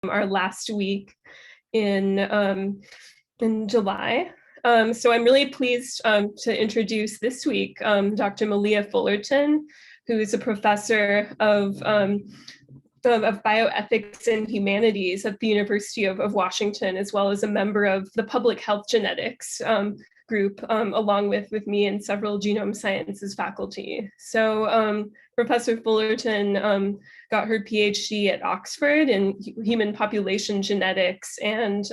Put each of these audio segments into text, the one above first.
our last week in July. So I'm really pleased to introduce this week Dr. Malia Fullerton, who is a professor of bioethics and humanities at the University of Washington, as well as a member of the public health genetics group, along with me and several genome sciences faculty. So Professor Fullerton got her PhD at Oxford in human population genetics, and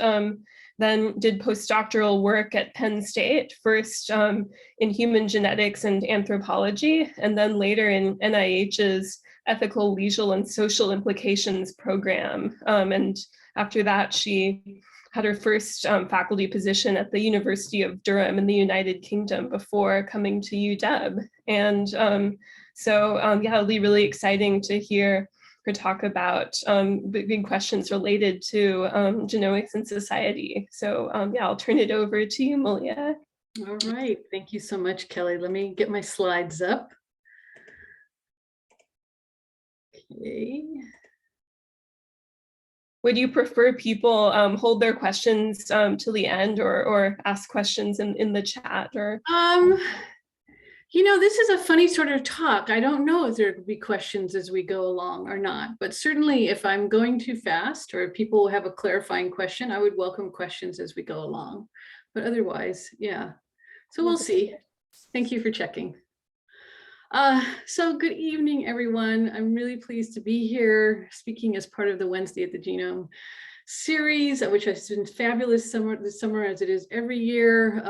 then did postdoctoral work at Penn State, first in human genetics and anthropology, and then later in NIH's Ethical, Legal, and Social Implications program. And after that, she had her first faculty position at the University of Durham in the United Kingdom before coming to UW. And yeah, it'll be really exciting to hear her talk about big questions related to genomics and society. So yeah, I'll turn it over to you, Malia. All right, thank you so much, Kelly. Let me get my slides up. Okay. Would you prefer people hold their questions till the end, or ask questions in the chat? Or you know, this is a funny sort of talk. I don't know if there could be questions as we go along or not, but certainly if I'm going too fast or if people have a clarifying question, I would welcome questions as we go along. But otherwise, yeah. So we'll see. Thank you for checking. So good evening, everyone. I'm really pleased to be here speaking as part of the Wednesday at the Genome series, which has been fabulous this summer, as it is every year.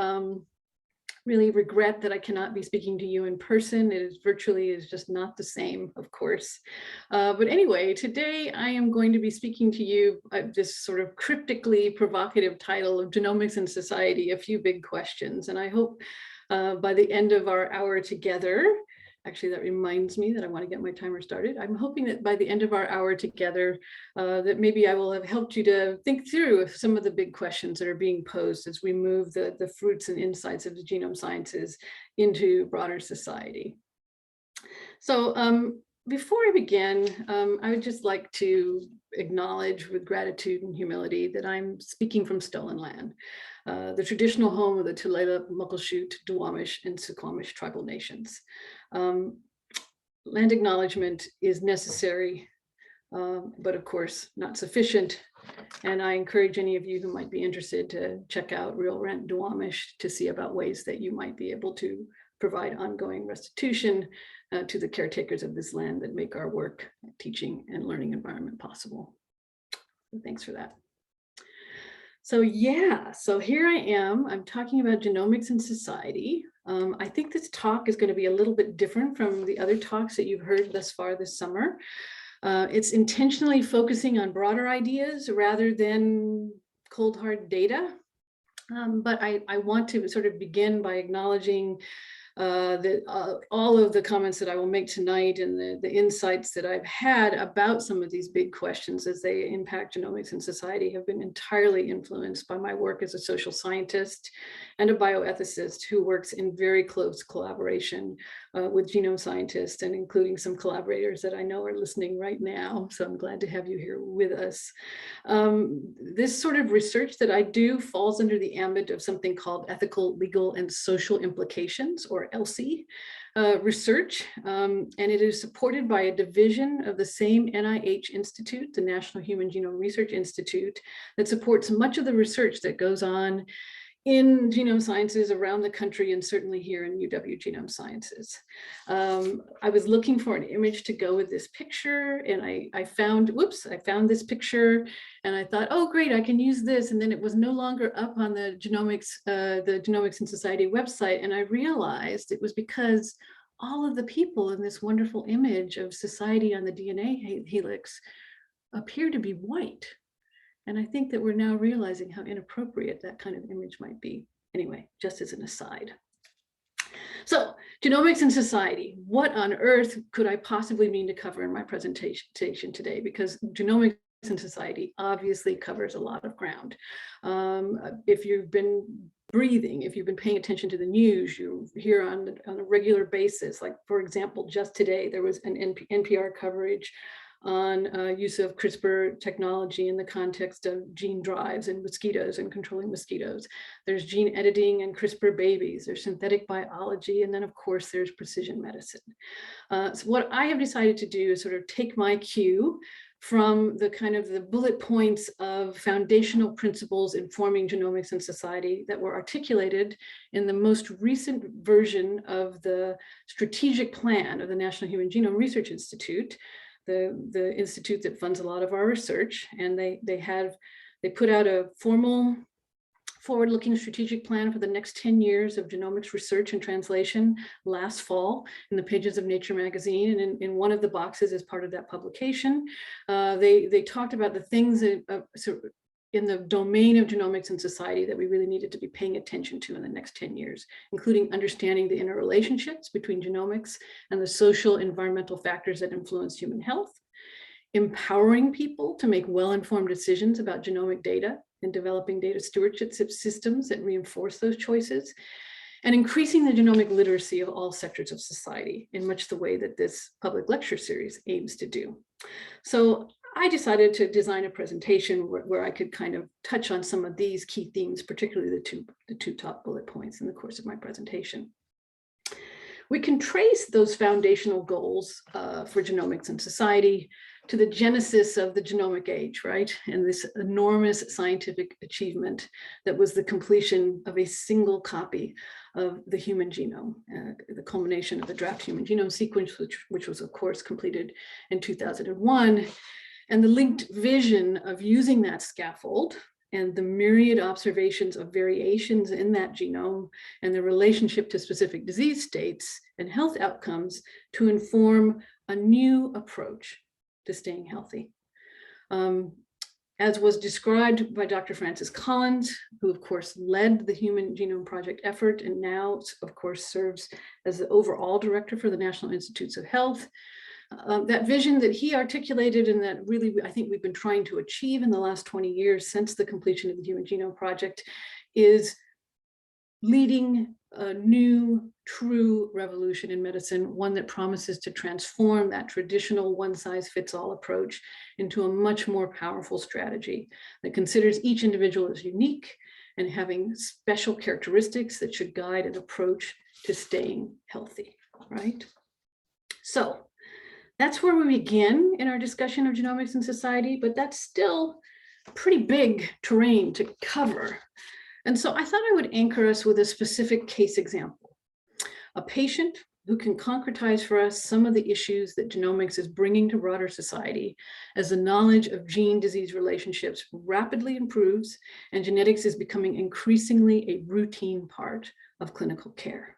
Really regret that I cannot be speaking to you in person. It is virtually is just not the same, of course. But anyway, today I am going to be speaking to you this sort of cryptically provocative title of Genomics and Society, a few big questions. And I hope by the end of our hour together, actually, that reminds me that I want to get my timer started. I'm hoping that by the end of our hour together, that maybe I will have helped you to think through some of the big questions that are being posed as we move the fruits and insights of the genome sciences into broader society. So before I begin, I would just like to acknowledge with gratitude and humility that I'm speaking from stolen land, the traditional home of the Tulalip, Muckleshoot, Duwamish, and Suquamish tribal nations. Land acknowledgement is necessary, but of course not sufficient. And I encourage any of you who might be interested to check out Real Rent Duwamish to see about ways that you might be able to provide ongoing restitution to the caretakers of this land that make our work, teaching, and learning environment possible. So thanks for that. So yeah, so here I am. I'm talking about genomics and society. I think this talk is going to be a little bit different from the other talks that you've heard thus far this summer. It's intentionally focusing on broader ideas rather than cold hard data. But I want to sort of begin by acknowledging that all of the comments that I will make tonight and the insights that I've had about some of these big questions as they impact genomics and society have been entirely influenced by my work as a social scientist and a bioethicist who works in very close collaboration with genome scientists, and including some collaborators that I know are listening right now. So I'm glad to have you here with us. This sort of research that I do falls under the ambit of something called ethical, legal, and social implications, or ELSI research, and it is supported by a division of the same NIH Institute, the National Human Genome Research Institute, that supports much of the research that goes on in genome sciences around the country, and certainly here in UW Genome Sciences. I was looking for an image to go with this picture, and I found this picture, and I thought, oh great, I can use this. And then it was no longer up on the Genomics and Society website, and I realized it was because all of the people in this wonderful image of society on the DNA helix appear to be white. And I think that we're now realizing how inappropriate that kind of image might be. Anyway, just as an aside. So, genomics and society. What on earth could I possibly mean to cover in my presentation today? Because genomics and society obviously covers a lot of ground. If you've been breathing, if you've been paying attention to the news, you hear on a regular basis, like for example, just today, there was an NPR coverage on use of CRISPR technology in the context of gene drives in mosquitoes and controlling mosquitoes. There's gene editing and CRISPR babies. There's synthetic biology. And then, of course, there's precision medicine. So what I have decided to do is sort of take my cue from the kind of the bullet points of foundational principles informing genomics and society that were articulated in the most recent version of the strategic plan of the National Human Genome Research Institute, the institute that funds a lot of our research. And they put out a formal forward-looking strategic plan for the next 10 years of genomics research and translation last fall in the pages of Nature magazine. And in one of the boxes as part of that publication, they talked about the things that, in the domain of genomics and society that we really needed to be paying attention to in the next 10 years, including understanding the interrelationships between genomics and the social environmental factors that influence human health, empowering people to make well-informed decisions about genomic data, and developing data stewardship systems that reinforce those choices, and increasing the genomic literacy of all sectors of society in much the way that this public lecture series aims to do. So I decided to design a presentation where I could kind of touch on some of these key themes, particularly the two top bullet points in the course of my presentation. We can trace those foundational goals for genomics and society to the genesis of the genomic age, right? And this enormous scientific achievement that was the completion of a single copy of the human genome, the culmination of the draft human genome sequence, which was of course completed in 2001. And the linked vision of using that scaffold and the myriad observations of variations in that genome and the relationship to specific disease states and health outcomes to inform a new approach to staying healthy. As was described by Dr. Francis Collins, who of course led the Human Genome Project effort and now of course serves as the overall director for the National Institutes of Health. That vision that he articulated and that really I think we've been trying to achieve in the last 20 years since the completion of the Human Genome Project is leading a new true revolution in medicine, one that promises to transform that traditional one-size-fits-all approach into a much more powerful strategy that considers each individual as unique and having special characteristics that should guide an approach to staying healthy, right? So that's where we begin in our discussion of genomics and society, but that's still pretty big terrain to cover. And so I thought I would anchor us with a specific case example, a patient who can concretize for us some of the issues that genomics is bringing to broader society as the knowledge of gene-disease relationships rapidly improves and genetics is becoming increasingly a routine part of clinical care.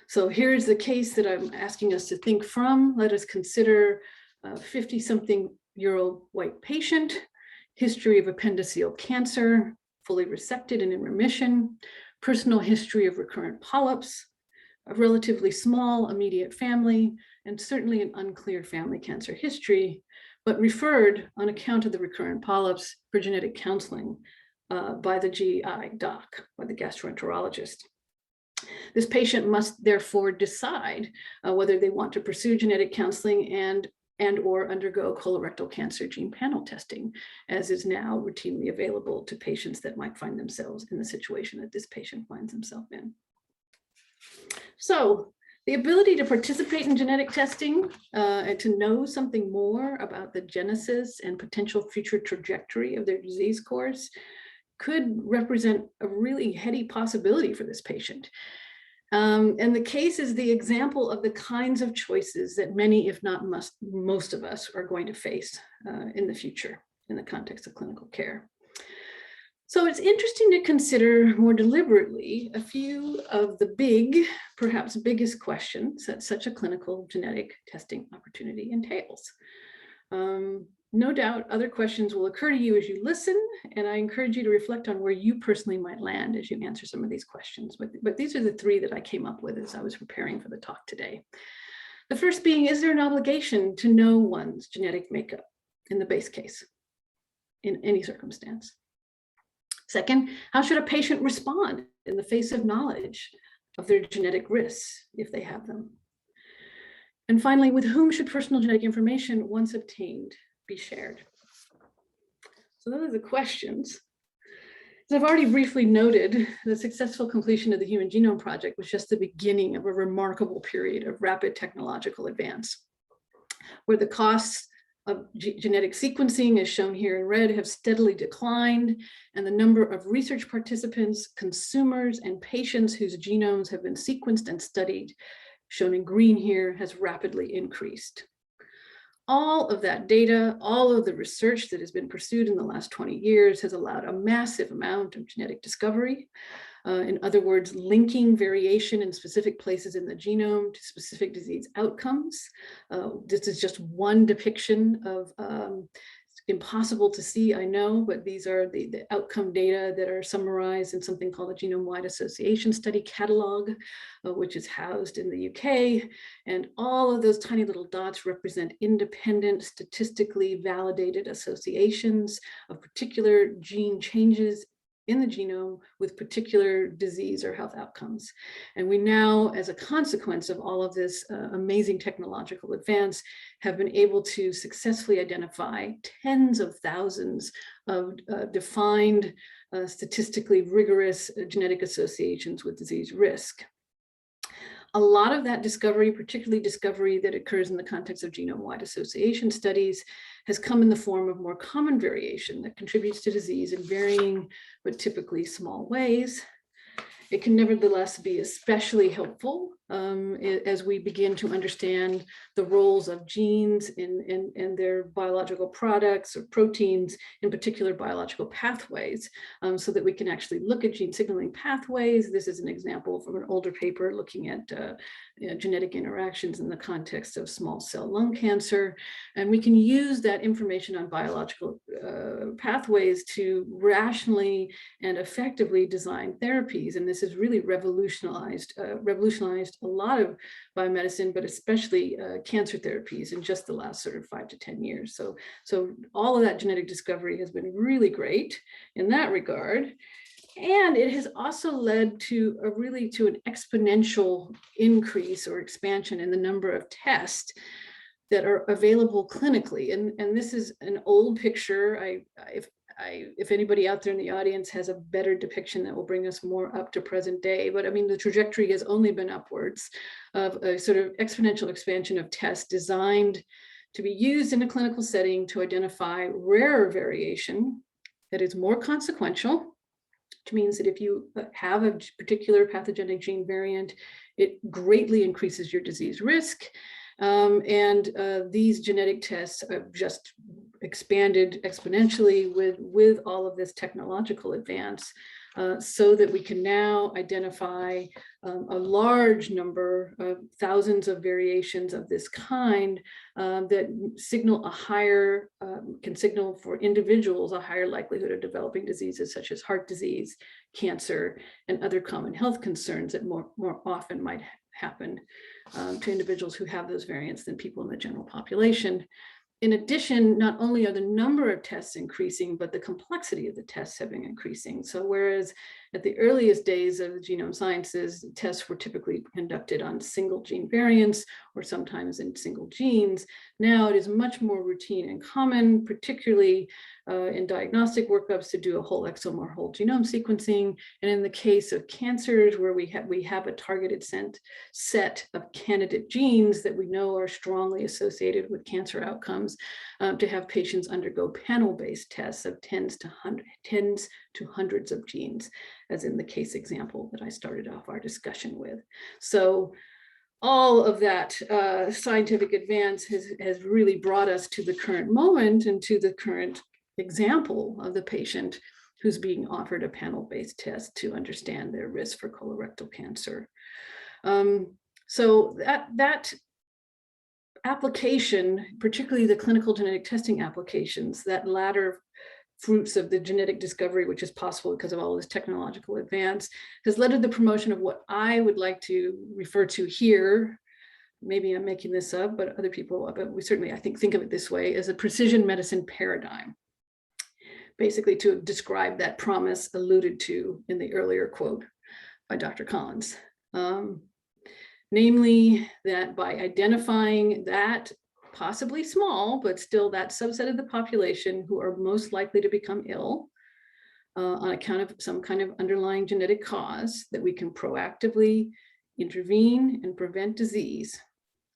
So here's the case that I'm asking us to think from. Let us consider a 50-something-year-old white patient, history of appendiceal cancer, fully resected and in remission, personal history of recurrent polyps, a relatively small immediate family, and certainly an unclear family cancer history, but referred on account of the recurrent polyps for genetic counseling by the GI doc, by the gastroenterologist. This patient must therefore decide whether they want to pursue genetic counseling and or undergo colorectal cancer gene panel testing, as is now routinely available to patients that might find themselves in the situation that this patient finds himself in. So the ability to participate in genetic testing and to know something more about the genesis and potential future trajectory of their disease course could represent a really heady possibility for this patient. And the case is the example of the kinds of choices that many, if not most of us, are going to face in the future in the context of clinical care. So it's interesting to consider more deliberately a few of the big, perhaps biggest questions that such a clinical genetic testing opportunity entails. No doubt other questions will occur to you as you listen, and I encourage you to reflect on where you personally might land as you answer some of these questions. But these are the three that I came up with as I was preparing for the talk today. The first being, is there an obligation to know one's genetic makeup in the base case, in any circumstance? Second, how should a patient respond in the face of knowledge of their genetic risks if they have them? And finally, with whom should personal genetic information, once obtained, be shared? So those are the questions. As I've already briefly noted, the successful completion of the Human Genome Project was just the beginning of a remarkable period of rapid technological advance, where the costs of genetic sequencing, as shown here in red, have steadily declined, and the number of research participants, consumers, and patients whose genomes have been sequenced and studied, shown in green here, has rapidly increased. All of that data, all of the research that has been pursued in the last 20 years has allowed a massive amount of genetic discovery. In other words, linking variation in specific places in the genome to specific disease outcomes. This is just one depiction of impossible to see, I know, but these are the outcome data that are summarized in something called the Genome-wide Association Study Catalog, which is housed in the UK. And all of those tiny little dots represent independent, statistically validated associations of particular gene changes in the genome with particular disease or health outcomes. And we now, as a consequence of all of this amazing technological advance, have been able to successfully identify tens of thousands of defined, statistically rigorous genetic associations with disease risk. A lot of that discovery, particularly discovery that occurs in the context of genome-wide association studies, has come in the form of more common variation that contributes to disease in varying but typically small ways. It can nevertheless be especially helpful as we begin to understand the roles of genes in their biological products or proteins, in particular biological pathways, so that we can actually look at gene signaling pathways. This is an example from an older paper looking at genetic interactions in the context of small cell lung cancer. And we can use that information on biological pathways to rationally and effectively design therapies. And this has really revolutionized a lot of biomedicine, but especially cancer therapies in just the last sort of 5 to 10 years. So all of that genetic discovery has been really great in that regard. And it has also led to an exponential increase or expansion in the number of tests that are available clinically. And this is an old picture. If anybody out there in the audience has a better depiction that will bring us more up to present day, but I mean, the trajectory has only been upwards of a sort of exponential expansion of tests designed to be used in a clinical setting to identify rarer variation that is more consequential, which means that if you have a particular pathogenic gene variant, it greatly increases your disease risk. These genetic tests have just expanded exponentially with all of this technological advance, so that we can now identify a large number of thousands of variations of this kind that signal can signal for individuals a higher likelihood of developing diseases such as heart disease, cancer, and other common health concerns that more often might happen to individuals who have those variants than people in the general population. In addition, not only are the number of tests increasing, but the complexity of the tests have been increasing. So whereas at the earliest days of the genome sciences, tests were typically conducted on single gene variants or sometimes in single genes, now it is much more routine and common, particularly in diagnostic workups, to do a whole exome or whole genome sequencing. And in the case of cancers, where we have a targeted set of candidate genes that we know are strongly associated with cancer outcomes, to have patients undergo panel-based tests of tens to hundreds of genes, as in the case example that I started off our discussion with. So all of that scientific advance has really brought us to the current moment and to the current example of the patient who's being offered a panel-based test to understand their risk for colorectal cancer. So that application, particularly the clinical genetic testing applications, that latter fruits of the genetic discovery, which is possible because of all this technological advance, has led to the promotion of what I would like to refer to here. Maybe I'm making this up, but other people, but we certainly, I think of it this way, as a precision medicine paradigm, basically to describe that promise alluded to in the earlier quote by Dr. Collins. namely that by identifying that possibly small, but still that subset of the population who are most likely to become ill on account of some kind of underlying genetic cause, that we can proactively intervene and prevent disease.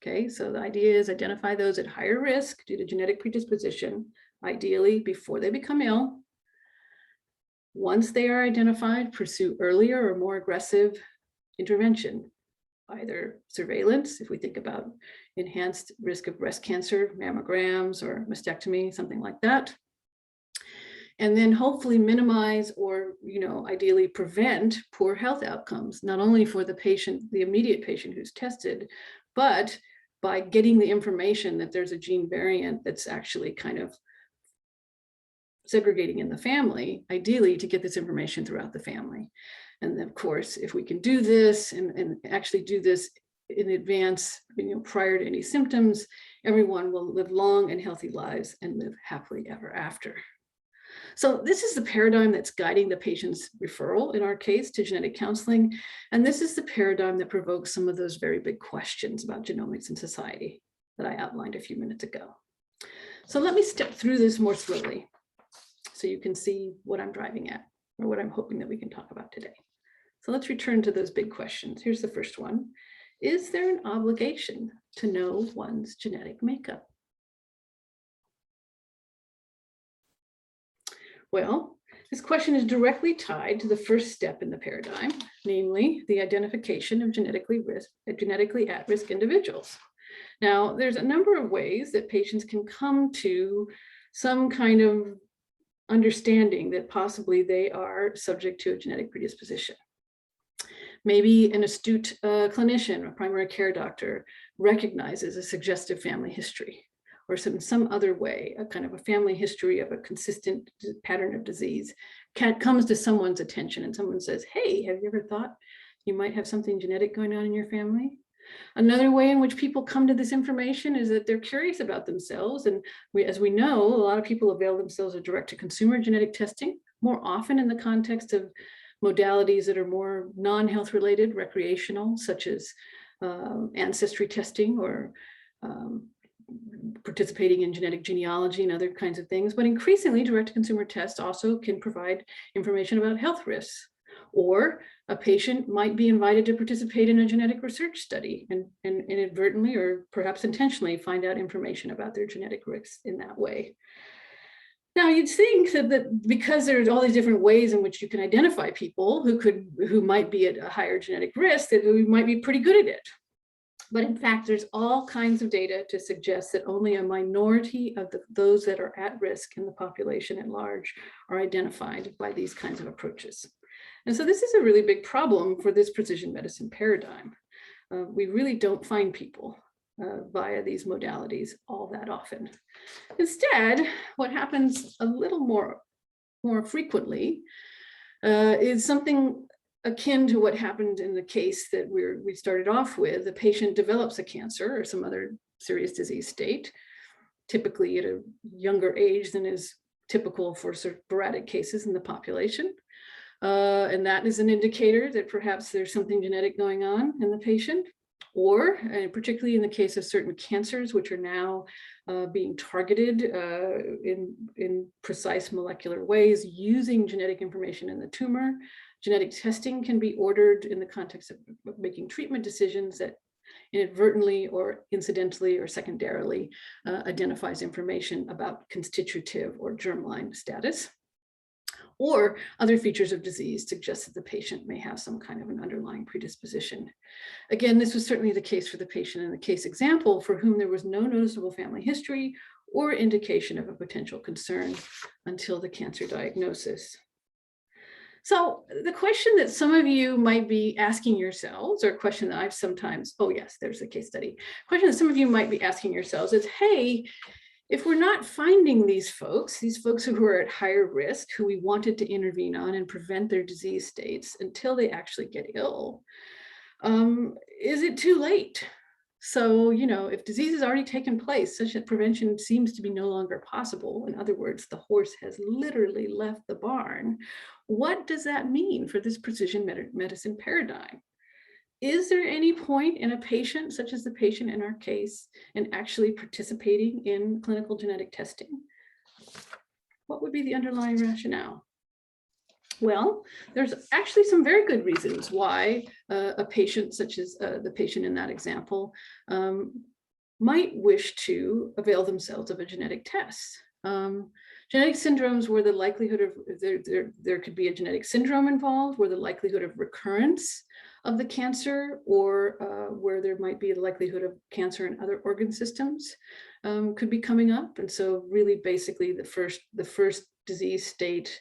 Okay, so the idea is identify those at higher risk due to genetic predisposition, ideally before they become ill. Once they are identified, pursue earlier or more aggressive intervention, either surveillance, if we think about enhanced risk of breast cancer, mammograms or mastectomy, something like that. And then hopefully minimize or, ideally prevent poor health outcomes, not only for the patient, the immediate patient who's tested, but by getting the information that there's a gene variant that's actually kind of segregating in the family, ideally to get this information throughout the family. And then, of course, if we can do this and actually do this in advance, prior to any symptoms, everyone will live long and healthy lives and live happily ever after. So this is the paradigm that's guiding the patient's referral, in our case, to genetic counseling. And this is the paradigm that provokes some of those very big questions about genomics and society that I outlined a few minutes ago. So let me step through this more slowly so you can see what I'm driving at, or what I'm hoping that we can talk about today. So let's return to those big questions. Here's the first one. Is there an obligation to know one's genetic makeup? Well, this question is directly tied to the first step in the paradigm, namely the identification of genetically at-risk individuals. Now, there's a number of ways that patients can come to some kind of understanding that possibly they are subject to a genetic predisposition. Maybe an astute clinician, a primary care doctor, recognizes a suggestive family history, or some other way, a kind of a family history of a consistent pattern of disease comes to someone's attention, and someone says, hey, have you ever thought you might have something genetic going on in your family? Another way in which people come to this information is that they're curious about themselves. And as we know, a lot of people avail themselves of direct-to-consumer genetic testing, more often in the context of modalities that are more non-health related, recreational, such as ancestry testing or participating in genetic genealogy and other kinds of things. But increasingly, direct-to-consumer tests also can provide information about health risks. Or a patient might be invited to participate in a genetic research study and inadvertently or perhaps intentionally find out information about their genetic risks in that way. Now, you'd think that because there's all these different ways in which you can identify people who might be at a higher genetic risk, that we might be pretty good at it. But in fact, there's all kinds of data to suggest that only a minority of those that are at risk in the population at large are identified by these kinds of approaches. And so this is a really big problem for this precision medicine paradigm. We really don't find people via these modalities all that often. Instead, what happens a little more frequently is something akin to what happened in the case that we started off with. The patient develops a cancer or some other serious disease state, typically at a younger age than is typical for sporadic cases in the population. And that is an indicator that perhaps there's something genetic going on in the patient. Or, particularly in the case of certain cancers, which are now being targeted in precise molecular ways using genetic information in the tumor, genetic testing can be ordered in the context of making treatment decisions that inadvertently or incidentally or secondarily identifies information about constitutive or germline status. Or other features of disease suggest that the patient may have some kind of an underlying predisposition. Again, this was certainly the case for the patient in the case example for whom there was no noticeable family history or indication of a potential concern until the cancer diagnosis. So the question that some of you might be asking yourselves, or a question that I've sometimes, oh yes, there's a case study, question that some of you might be asking yourselves is, hey, if we're not finding these folks who are at higher risk, who we wanted to intervene on and prevent their disease states until they actually get ill, is it too late? So, if disease has already taken place, such that prevention seems to be no longer possible, in other words, the horse has literally left the barn, what does that mean for this precision medicine paradigm? is there any point in a patient, such as the patient in our case, in actually participating in clinical genetic testing? What would be the underlying rationale? Well, there's actually some very good reasons why a patient, such as the patient in that example, might wish to avail themselves of a genetic test. Genetic syndromes where the likelihood of there could be a genetic syndrome involved, where the likelihood of recurrence of the cancer, or where there might be a likelihood of cancer in other organ systems could be coming up. And so really basically the first disease state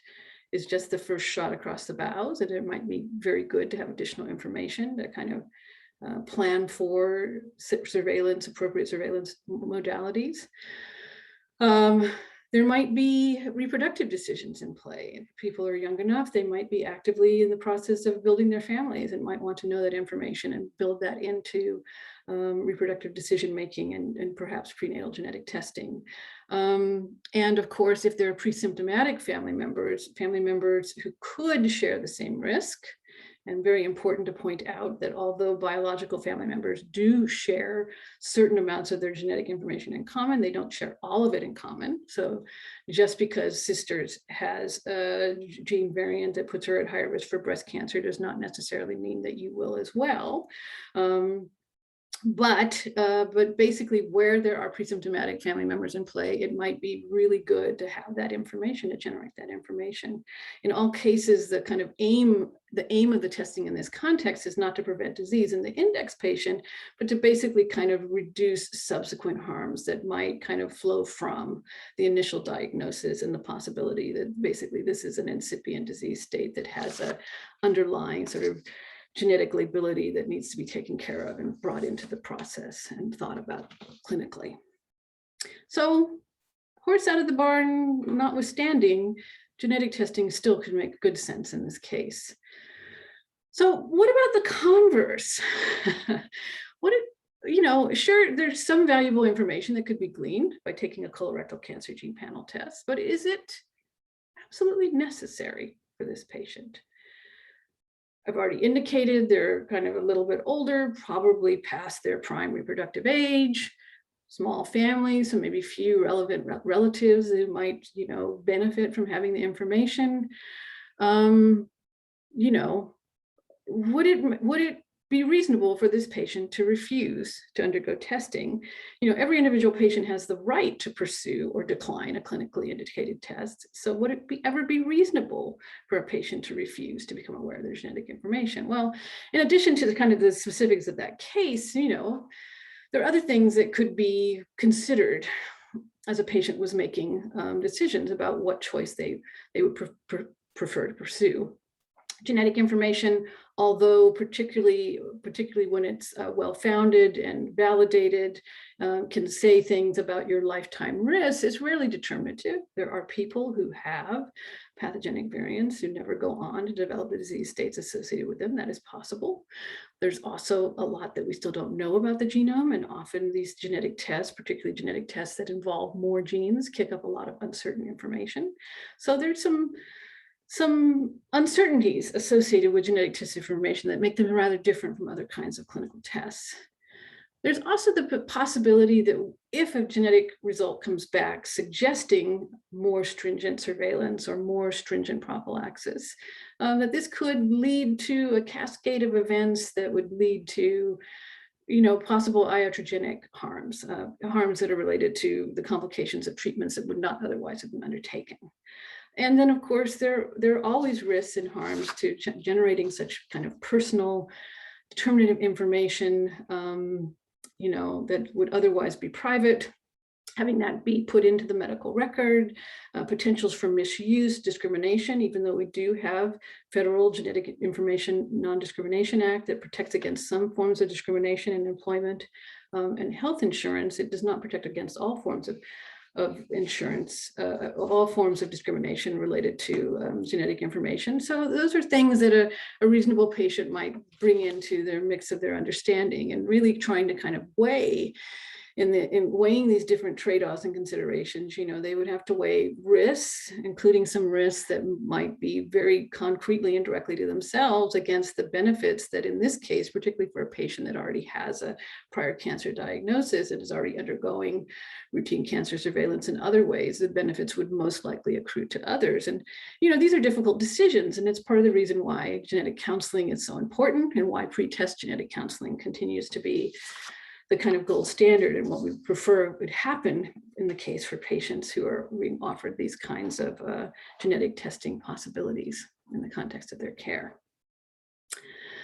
is just the first shot across the bows, and it might be very good to have additional information to kind of plan for surveillance, appropriate surveillance modalities. There might be reproductive decisions in play. If people are young enough, they might be actively in the process of building their families and might want to know that information and build that into reproductive decision-making and perhaps prenatal genetic testing. And of course, if there are pre-symptomatic family members who could share the same risk, and very important to point out that although biological family members do share certain amounts of their genetic information in common, they don't share all of it in common. So just because sisters has a gene variant that puts her at higher risk for breast cancer does not necessarily mean that you will as well. But basically where there are pre-symptomatic family members in play, it might be really good to have that information, to generate that information. In all cases, the aim of the testing in this context is not to prevent disease in the index patient, but to basically kind of reduce subsequent harms that might kind of flow from the initial diagnosis and the possibility that basically this is an incipient disease state that has an underlying sort of genetic lability that needs to be taken care of and brought into the process and thought about clinically. So, horse out of the barn notwithstanding, genetic testing still could make good sense in this case. So what about the converse? Sure, there's some valuable information that could be gleaned by taking a colorectal cancer gene panel test, but is it absolutely necessary for this patient? I've already indicated they're kind of a little bit older, probably past their prime reproductive age, small families, so maybe few relevant relatives who might, benefit from having the information. Would it be reasonable for this patient to refuse to undergo testing? Every individual patient has the right to pursue or decline a clinically indicated test. So would it ever be reasonable for a patient to refuse to become aware of their genetic information? Well, in addition to the specifics of that case, there are other things that could be considered as a patient was making decisions about what choice they would prefer to pursue. Genetic information, although particularly when it's well-founded and validated, can say things about your lifetime risk, is rarely determinative. There are people who have pathogenic variants who never go on to develop the disease states associated with them. That is possible. There's also a lot that we still don't know about the genome, and often these genetic tests, particularly genetic tests that involve more genes, kick up a lot of uncertain information. So there's some uncertainties associated with genetic test information that make them rather different from other kinds of clinical tests. There's also the possibility that if a genetic result comes back suggesting more stringent surveillance or more stringent prophylaxis, that this could lead to a cascade of events that would lead to possible iatrogenic harms, harms that are related to the complications of treatments that would not otherwise have been undertaken. And then, of course, there are always risks and harms to generating such kind of personal, determinative information, that would otherwise be private, having that be put into the medical record, potentials for misuse, discrimination, even though we do have federal Genetic Information Non-Discrimination Act that protects against some forms of discrimination in employment and health insurance. It does not protect against all forms of insurance, all forms of discrimination related to genetic information. So those are things that a reasonable patient might bring into their mix of their understanding, and really trying to kind of weigh in weighing these different trade-offs and considerations, they would have to weigh risks, including some risks that might be very concretely and directly to themselves, against the benefits that in this case, particularly for a patient that already has a prior cancer diagnosis and is already undergoing routine cancer surveillance in other ways, the benefits would most likely accrue to others. And, these are difficult decisions, and it's part of the reason why genetic counseling is so important and why pre-test genetic counseling continues to be the kind of gold standard and what we prefer would happen in the case for patients who are being offered these kinds of genetic testing possibilities in the context of their care.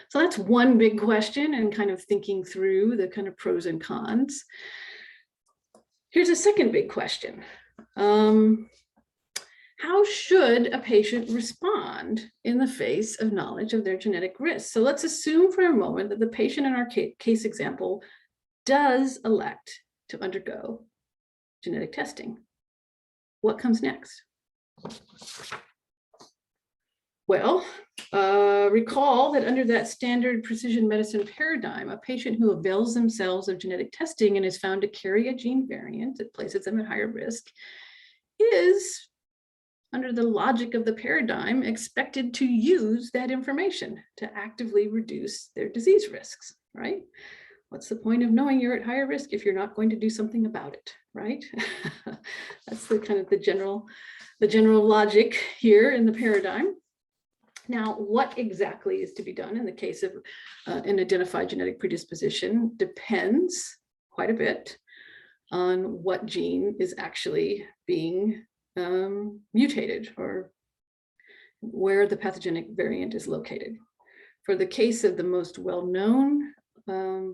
So that's one big question, and kind of thinking through the kind of pros and cons. Here's a second big question. How should a patient respond in the face of knowledge of their genetic risk? So let's assume for a moment that the patient in our case example does elect to undergo genetic testing. What comes next? Well, recall that under that standard precision medicine paradigm, a patient who avails themselves of genetic testing and is found to carry a gene variant that places them at higher risk is, under the logic of the paradigm, expected to use that information to actively reduce their disease risks, right? What's the point of knowing you're at higher risk if you're not going to do something about it, right? That's the kind of the general logic here in the paradigm. Now, what exactly is to be done in the case of an identified genetic predisposition depends quite a bit on what gene is actually being mutated, or where the pathogenic variant is located. For the case of the most well-known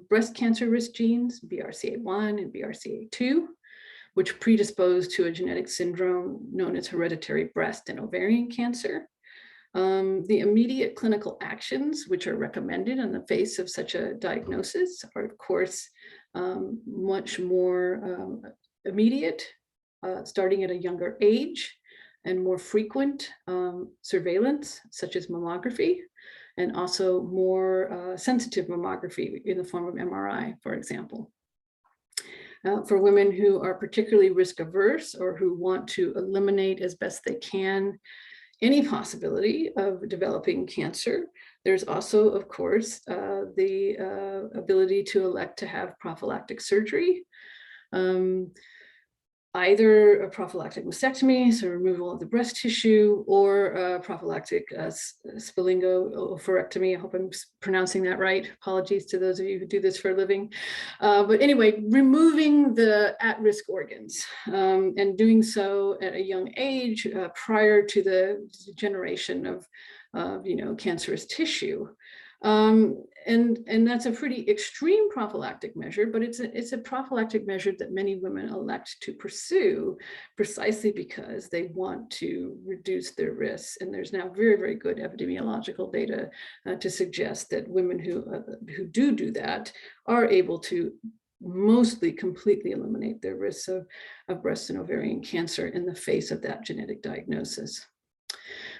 breast cancer risk genes, BRCA1 and BRCA2, which predispose to a genetic syndrome known as hereditary breast and ovarian cancer, the immediate clinical actions which are recommended in the face of such a diagnosis are, of course, much more immediate, starting at a younger age, and more frequent surveillance, such as mammography, and also more sensitive mammography in the form of MRI, for example. For women who are particularly risk averse or who want to eliminate as best they can any possibility of developing cancer, there's also, of course, the ability to elect to have prophylactic surgery. Either a prophylactic mastectomy, so removal of the breast tissue, or prophylactic splengoophorectomy. I hope I'm pronouncing that right. Apologies to those of you who do this for a living. But anyway, removing the at-risk organs and doing so at a young age prior to the generation of cancerous tissue. And that's a pretty extreme prophylactic measure, but it's a prophylactic measure that many women elect to pursue precisely because they want to reduce their risks. And there's now very, very good epidemiological data to suggest that women who do that are able to mostly completely eliminate their risks of breast and ovarian cancer in the face of that genetic diagnosis.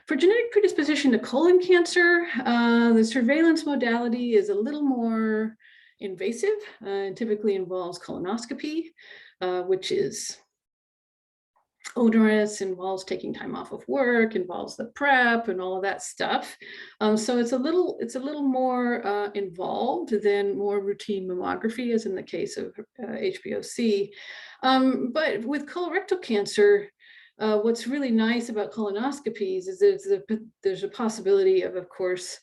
For genetic predisposition to colon cancer, the surveillance modality is a little more invasive and typically involves colonoscopy, which is onerous, involves taking time off of work, involves the prep and all of that stuff. So it's a little more involved than more routine mammography, as in the case of HBOC. But with colorectal cancer, what's really nice about colonoscopies is there's a possibility of course,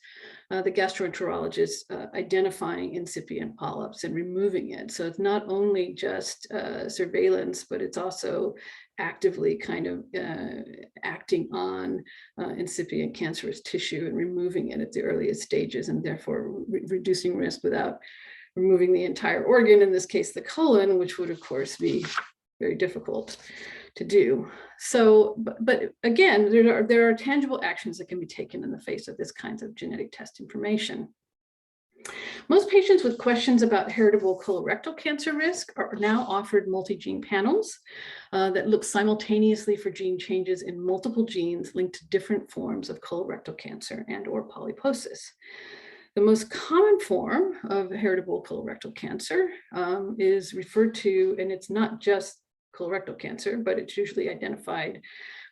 the gastroenterologist identifying incipient polyps and removing it. So it's not only just surveillance, but it's also actively kind of acting on incipient cancerous tissue and removing it at the earliest stages, and therefore reducing risk without removing the entire organ, in this case the colon, which would of course be very difficult to do. So, but again, there are tangible actions that can be taken in the face of this kinds of genetic test information. Most patients with questions about heritable colorectal cancer risk are now offered multi-gene panels that look simultaneously for gene changes in multiple genes linked to different forms of colorectal cancer and/or polyposis. The most common form of heritable colorectal cancer is referred to, and it's not just colorectal cancer, but it's usually identified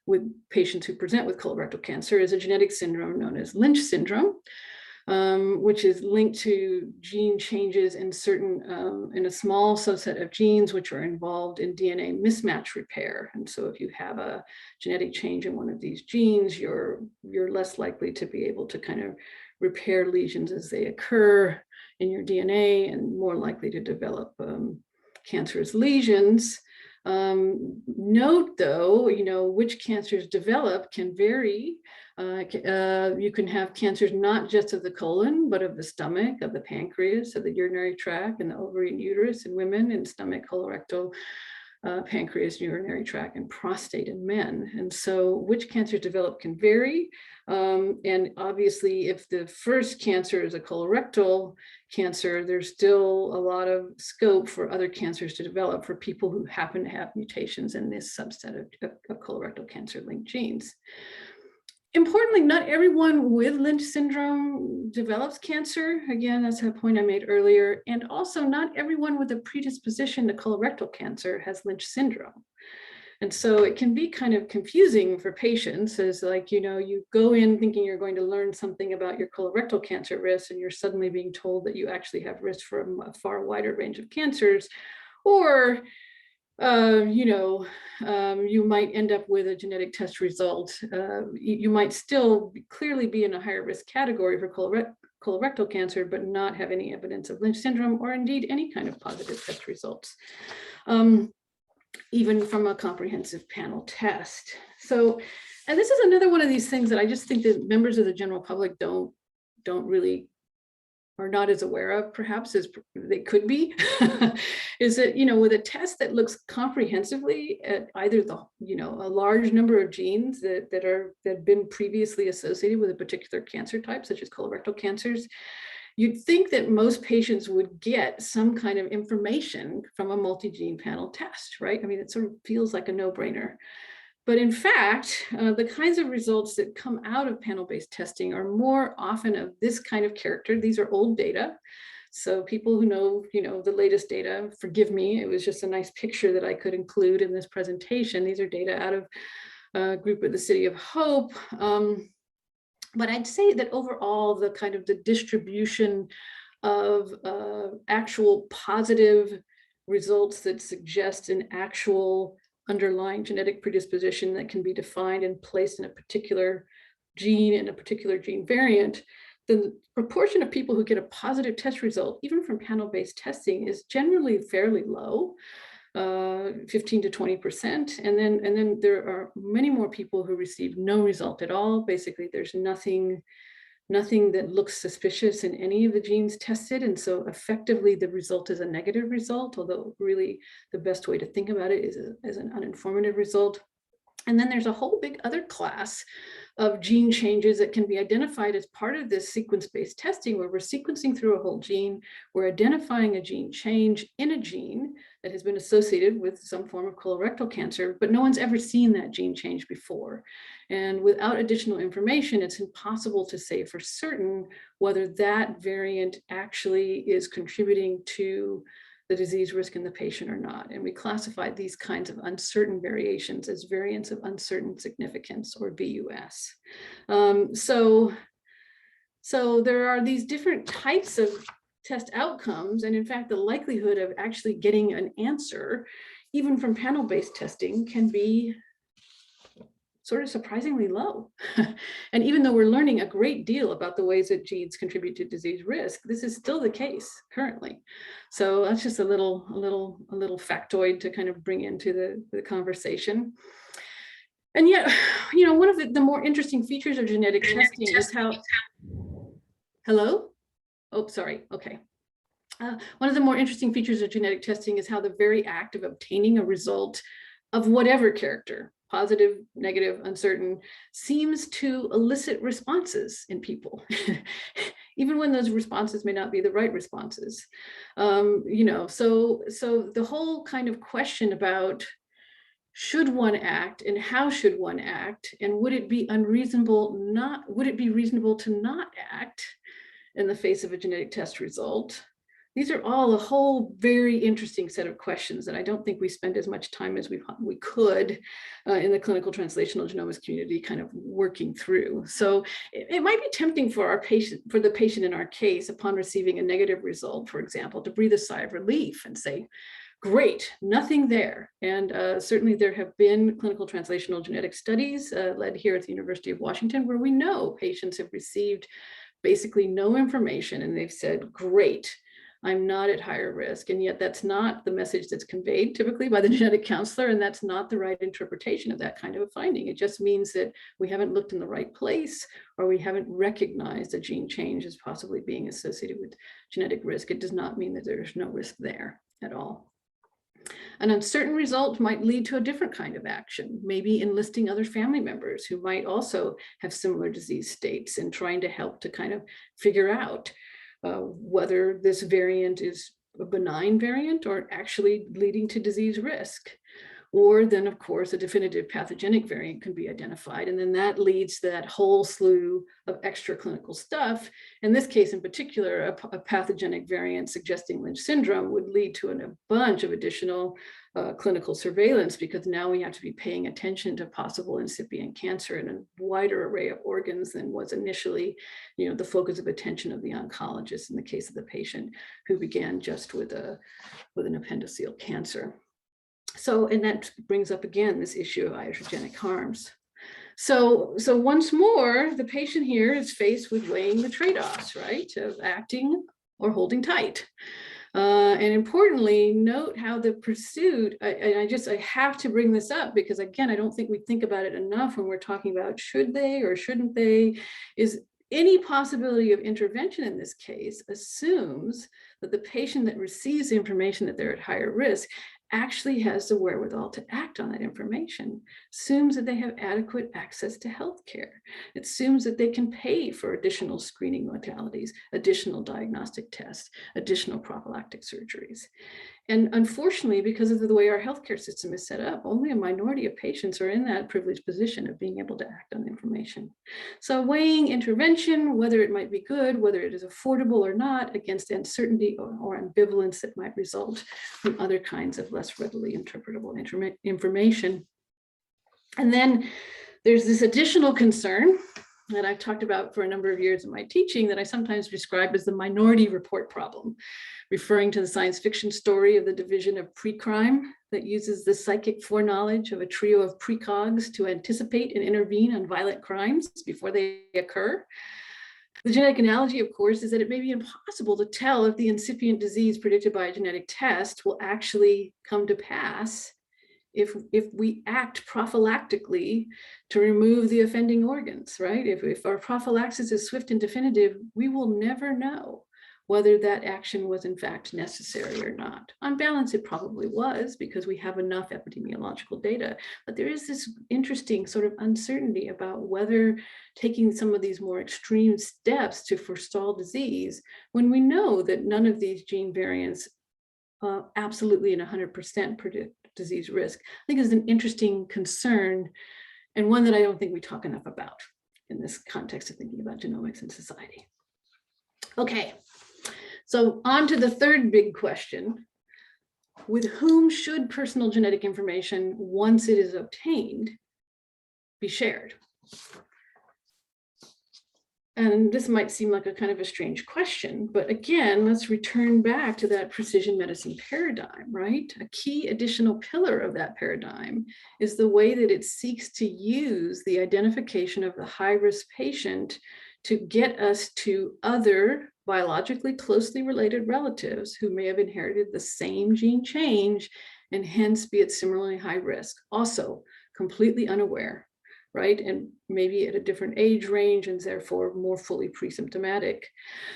with patients who present with colorectal cancer, as a genetic syndrome known as Lynch syndrome, which is linked to gene changes in in a small subset of genes which are involved in DNA mismatch repair. And so if you have a genetic change in one of these genes, you're less likely to be able to kind of repair lesions as they occur in your DNA, and more likely to develop cancerous lesions. Note though, which cancers develop can vary. You can have cancers not just of the colon, but of the stomach, of the pancreas, of the urinary tract, and the ovary and uterus in women, and stomach, colorectal, pancreas, urinary tract, and prostate in men. And so which cancers develop can vary. And obviously, if the first cancer is a colorectal cancer, there's still a lot of scope for other cancers to develop for people who happen to have mutations in this subset of colorectal cancer linked genes. Importantly, not everyone with Lynch syndrome develops cancer. Again, that's a point I made earlier. And also, not everyone with a predisposition to colorectal cancer has Lynch syndrome. And so it can be kind of confusing for patients, as like, you go in thinking you're going to learn something about your colorectal cancer risk, and you're suddenly being told that you actually have risk from a far wider range of cancers. Or you might end up with a genetic test result. You might still clearly be in a higher risk category for colorectal cancer, but not have any evidence of Lynch syndrome, or indeed any kind of positive test results, even from a comprehensive panel test. So, and this is another one of these things that I just think that members of the general public don't really, are not as aware of, perhaps, as they could be, is that, with a test that looks comprehensively at either a large number of genes that have been previously associated with a particular cancer type, such as colorectal cancers, you'd think that most patients would get some kind of information from a multi-gene panel test, right? I mean, it sort of feels like a no-brainer. But in fact, the kinds of results that come out of panel-based testing are more often of this kind of character. These are old data. So people who know, the latest data, forgive me, it was just a nice picture that I could include in this presentation. These are data out of a group at the City of Hope. But I'd say that overall, the kind of the distribution of actual positive results that suggest an actual underlying genetic predisposition that can be defined and placed in a particular gene and a particular gene variant, the proportion of people who get a positive test result, even from panel-based testing, is generally fairly low, 15 to 20%. And then there are many more people who receive no result at all. Basically, there's nothing that looks suspicious in any of the genes tested. And so effectively the result is a negative result, although really the best way to think about it is as an uninformative result. And then there's a whole big other class of gene changes that can be identified as part of this sequence-based testing, where we're sequencing through a whole gene, we're identifying a gene change in a gene that has been associated with some form of colorectal cancer, but no one's ever seen that gene change before. And without additional information, it's impossible to say for certain whether that variant actually is contributing to the disease risk in the patient or not. And we classify these kinds of uncertain variations as variants of uncertain significance, or VUS. So there are these different types of test outcomes. And in fact, the likelihood of actually getting an answer, even from panel-based testing, can be sort of surprisingly low. And even though we're learning a great deal about the ways that genes contribute to disease risk, this is still the case currently. So that's just a little factoid to kind of bring into the conversation. And yet, one of the more interesting features of genetic testing is how, hello? Oh, sorry, okay. One of the more interesting features of genetic testing is how the very act of obtaining a result of whatever character, positive, negative, uncertain, seems to elicit responses in people, even when those responses may not be the right responses. So the whole kind of question about should one act and how should one act, and would it be reasonable to not act, in the face of a genetic test result? These are all a whole very interesting set of questions that I don't think we spend as much time as we could in the clinical translational genomics community kind of working through. So it might be tempting for the patient in our case, upon receiving a negative result, for example, to breathe a sigh of relief and say, great, nothing there. And certainly there have been clinical translational genetic studies led here at the University of Washington where we know patients have received basically no information and they've said, great, I'm not at higher risk. And yet that's not the message that's conveyed typically by the genetic counselor. And that's not the right interpretation of that kind of a finding. It just means that we haven't looked in the right place, or we haven't recognized a gene change as possibly being associated with genetic risk. It does not mean that there's no risk there at all. An uncertain result might lead to a different kind of action, maybe enlisting other family members who might also have similar disease states and trying to help to kind of figure out whether this variant is a benign variant or actually leading to disease risk. Or then, of course, a definitive pathogenic variant can be identified. And then that leads to that whole slew of extra clinical stuff. In this case in particular, a pathogenic variant suggesting Lynch syndrome would lead to a bunch of additional clinical surveillance, because now we have to be paying attention to possible incipient cancer in a wider array of organs than was initially, the focus of attention of the oncologist in the case of the patient who began just with an appendiceal cancer. So, and that brings up again this issue of iatrogenic harms. So once more, the patient here is faced with weighing the trade-offs, right, of acting or holding tight. And importantly, note how the pursuit, I have to bring this up because again, I don't think we think about it enough when we're talking about should they or shouldn't they, is any possibility of intervention in this case assumes that the patient that receives the information that they're at higher risk actually has the wherewithal to act on that information, assumes that they have adequate access to healthcare. It assumes that they can pay for additional screening modalities, additional diagnostic tests, additional prophylactic surgeries. And unfortunately, because of the way our healthcare system is set up, only a minority of patients are in that privileged position of being able to act on information. So weighing intervention, whether it might be good, whether it is affordable or not, against uncertainty or ambivalence that might result from other kinds of less readily interpretable information. And then there's this additional concern that I've talked about for a number of years in my teaching that I sometimes describe as the minority report problem, referring to the science fiction story of the division of pre-crime that uses the psychic foreknowledge of a trio of precogs to anticipate and intervene on violent crimes before they occur. The genetic analogy, of course, is that it may be impossible to tell if the incipient disease predicted by a genetic test will actually come to pass if we act prophylactically to remove the offending organs, right? If our prophylaxis is swift and definitive, we will never know whether that action was in fact necessary or not. On balance, it probably was because we have enough epidemiological data, but there is this interesting sort of uncertainty about whether taking some of these more extreme steps to forestall disease, when we know that none of these gene variants absolutely and 100% predict disease risk, I think is an interesting concern and one that I don't think we talk enough about in this context of thinking about genomics and society. Okay, so on to the third big question. With whom should personal genetic information, once it is obtained, be shared? And this might seem like a kind of a strange question, but again, let's return back to that precision medicine paradigm, right? A key additional pillar of that paradigm is the way that it seeks to use the identification of the high-risk patient to get us to other biologically closely related relatives who may have inherited the same gene change and hence be at similarly high risk, also completely unaware, right? And maybe at a different age range and therefore more fully pre-symptomatic.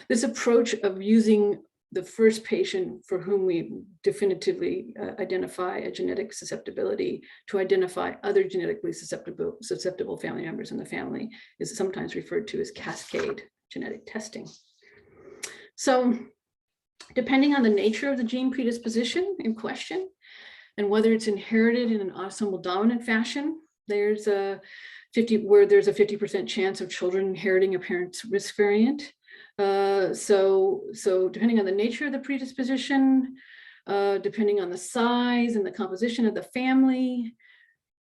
This approach of using the first patient for whom we definitively identify a genetic susceptibility to identify other genetically susceptible family members in the family is sometimes referred to as cascade genetic testing. So depending on the nature of the gene predisposition in question and whether it's inherited in an autosomal dominant fashion, there's a 50% chance of children inheriting a parent's risk variant. So depending on the nature of the predisposition, depending on the size and the composition of the family,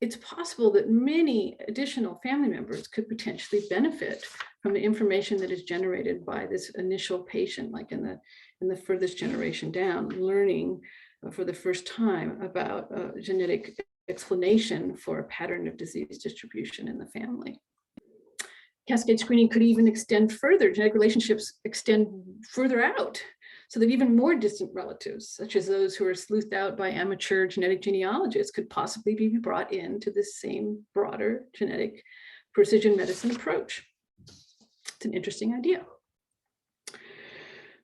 it's possible that many additional family members could potentially benefit from the information that is generated by this initial patient, like in the furthest generation down, learning for the first time about a genetic explanation for a pattern of disease distribution in the family. Cascade screening could even extend further. Genetic relationships extend further out, so that even more distant relatives, such as those who are sleuthed out by amateur genetic genealogists, could possibly be brought into this same broader genetic precision medicine approach. It's an interesting idea.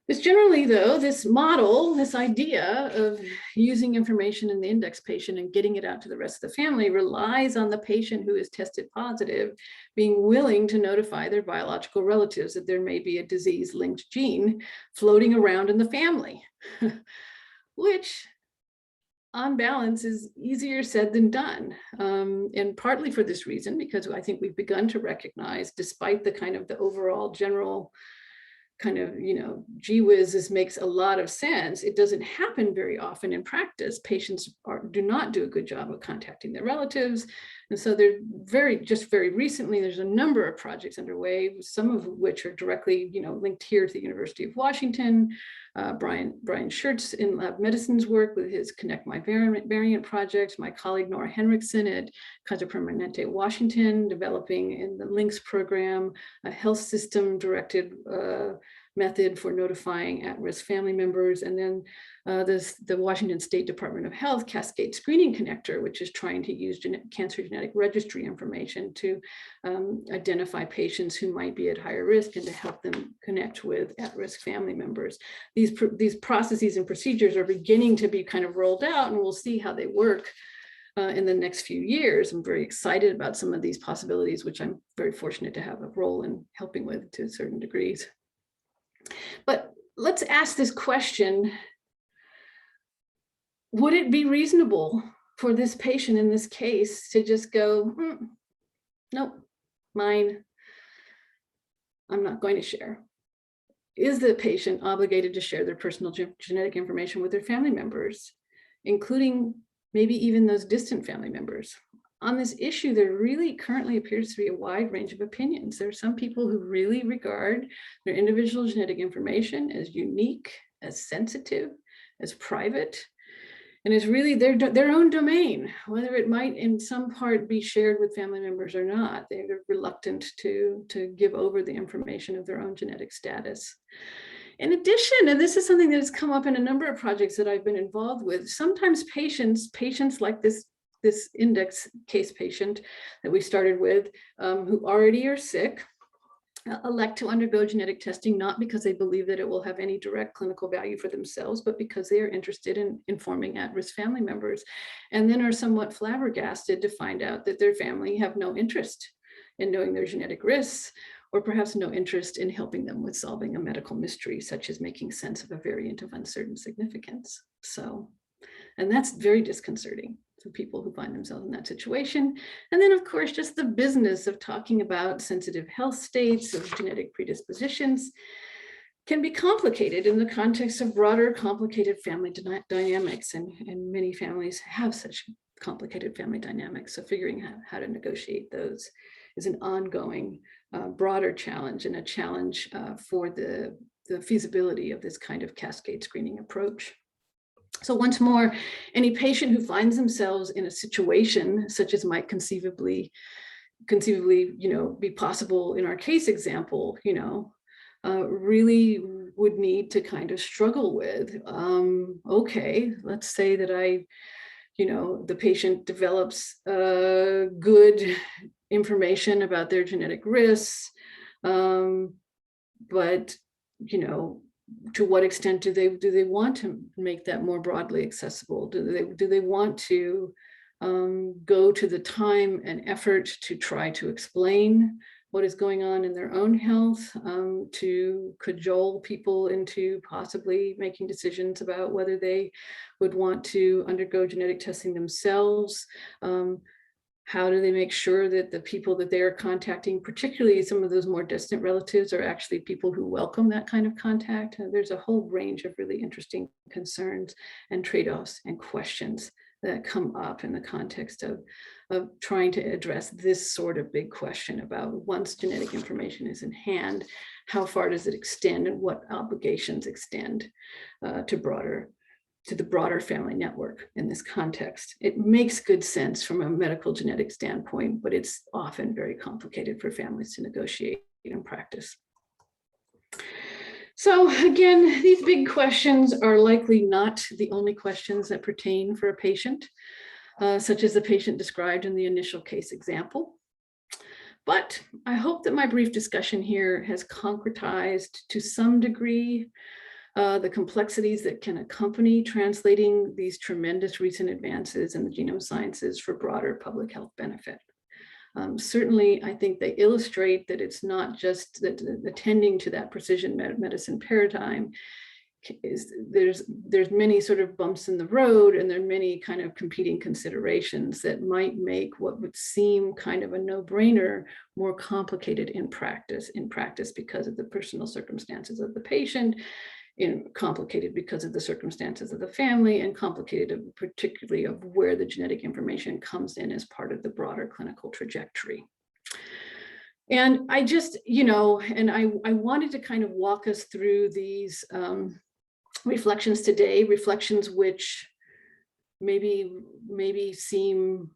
This generally, though, this model, this idea of using information in the index patient and getting it out to the rest of the family relies on the patient who is tested positive being willing to notify their biological relatives that there may be a disease-linked gene floating around in the family, which on balance is easier said than done. And partly for this reason, because I think we've begun to recognize, despite the kind of the overall general kind of, gee whiz, this makes a lot of sense. It doesn't happen very often in practice. Patients do not do a good job of contacting their relatives. And so they're just very recently, there's a number of projects underway, some of which are directly, linked here to the University of Washington. Brian Schertz in Lab Medicine's work with his Connect My Variant project, my colleague Nora Henriksen at Kaiser Permanente, Washington, developing in the Lynch program, a health system directed method for notifying at-risk family members, and then the Washington State Department of Health Cascade Screening Connector, which is trying to use cancer genetic registry information to identify patients who might be at higher risk and to help them connect with at-risk family members. These processes and procedures are beginning to be kind of rolled out, and we'll see how they work in the next few years. I'm very excited about some of these possibilities, which I'm very fortunate to have a role in helping with to certain degrees. But let's ask this question: would it be reasonable for this patient in this case to just go, nope, mine, I'm not going to share? Is the patient obligated to share their personal genetic information with their family members, including maybe even those distant family members? On this issue, there really currently appears to be a wide range of opinions. There are some people who really regard their individual genetic information as unique, as sensitive, as private, and is really their own domain, whether it might in some part be shared with family members or not. They're reluctant to give over the information of their own genetic status. In addition, and this is something that has come up in a number of projects that I've been involved with, sometimes patients like this index case patient that we started with, who already are sick, elect to undergo genetic testing, not because they believe that it will have any direct clinical value for themselves, but because they are interested in informing at-risk family members, and then are somewhat flabbergasted to find out that their family have no interest in knowing their genetic risks, or perhaps no interest in helping them with solving a medical mystery, such as making sense of a variant of uncertain significance. And that's very disconcerting for people who find themselves in that situation. And then, of course, just the business of talking about sensitive health states, of genetic predispositions, can be complicated in the context of broader, complicated family dynamics. And many families have such complicated family dynamics. So figuring out how to negotiate those is an ongoing, broader challenge, and a challenge for the feasibility of this kind of cascade screening approach. So once more, any patient who finds themselves in a situation such as might conceivably, be possible in our case example, really would need to kind of struggle with, okay, let's say that the patient develops good information about their genetic risks, but, to what extent do they want to make that more broadly accessible? Do they want to go to the time and effort to try to explain what is going on in their own health, to cajole people into possibly making decisions about whether they would want to undergo genetic testing themselves? How do they make sure that the people that they are contacting, particularly some of those more distant relatives, are actually people who welcome that kind of contact? There's a whole range of really interesting concerns and trade-offs and questions that come up in the context of trying to address this sort of big question about, once genetic information is in hand, how far does it extend and what obligations extend to the broader family network in this context. It makes good sense from a medical genetic standpoint, but it's often very complicated for families to negotiate and practice. So again, these big questions are likely not the only questions that pertain for a patient, such as the patient described in the initial case example. But I hope that my brief discussion here has concretized to some degree the complexities that can accompany translating these tremendous recent advances in the genome sciences for broader public health benefit. Certainly, I think they illustrate that it's not just that attending to that precision medicine paradigm there's many sort of bumps in the road, and there are many kind of competing considerations that might make what would seem kind of a no-brainer more complicated in practice because of the personal circumstances of the patient, complicated because of the circumstances of the family, and complicated particularly of where the genetic information comes in as part of the broader clinical trajectory. And I just, and I wanted to kind of walk us through these reflections today, reflections which maybe seem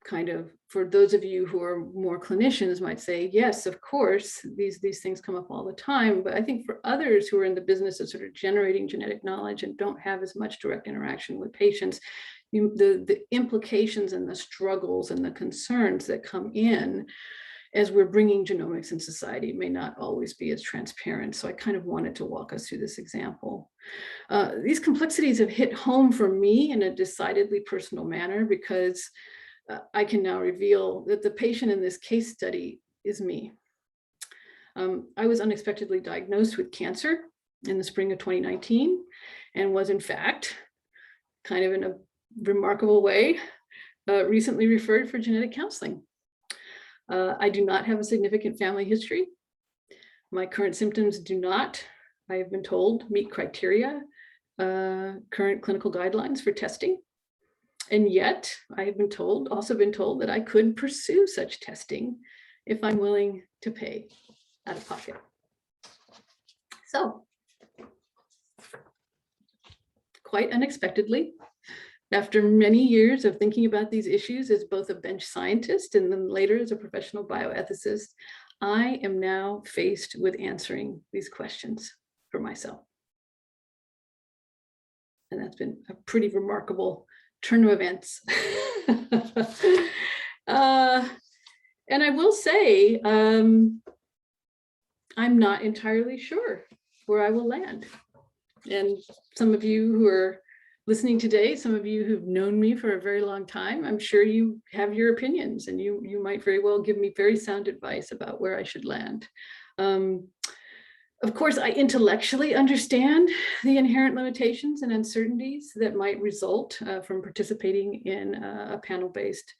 kind of, for those of you who are more clinicians might say, yes, of course, these things come up all the time. But I think for others who are in the business of sort of generating genetic knowledge and don't have as much direct interaction with patients, the implications and the struggles and the concerns that come in as we're bringing genomics and society may not always be as transparent. So I kind of wanted to walk us through this example. These complexities have hit home for me in a decidedly personal manner, because I can now reveal that the patient in this case study is me. I was unexpectedly diagnosed with cancer in the spring of 2019, and was in fact, kind of in a remarkable way, recently referred for genetic counseling. I do not have a significant family history. My current symptoms do not, I have been told, meet criteria, current clinical guidelines for testing. And yet I have also been told that I could pursue such testing if I'm willing to pay out of pocket. So, quite unexpectedly, after many years of thinking about these issues as both a bench scientist and then later as a professional bioethicist, I am now faced with answering these questions for myself. And that's been a pretty remarkable turn of events. And I will say, I'm not entirely sure where I will land. And some of you who are listening today, some of you who've known me for a very long time, I'm sure you have your opinions, and you might very well give me very sound advice about where I should land. Of course, I intellectually understand the inherent limitations and uncertainties that might result from participating in a panel-based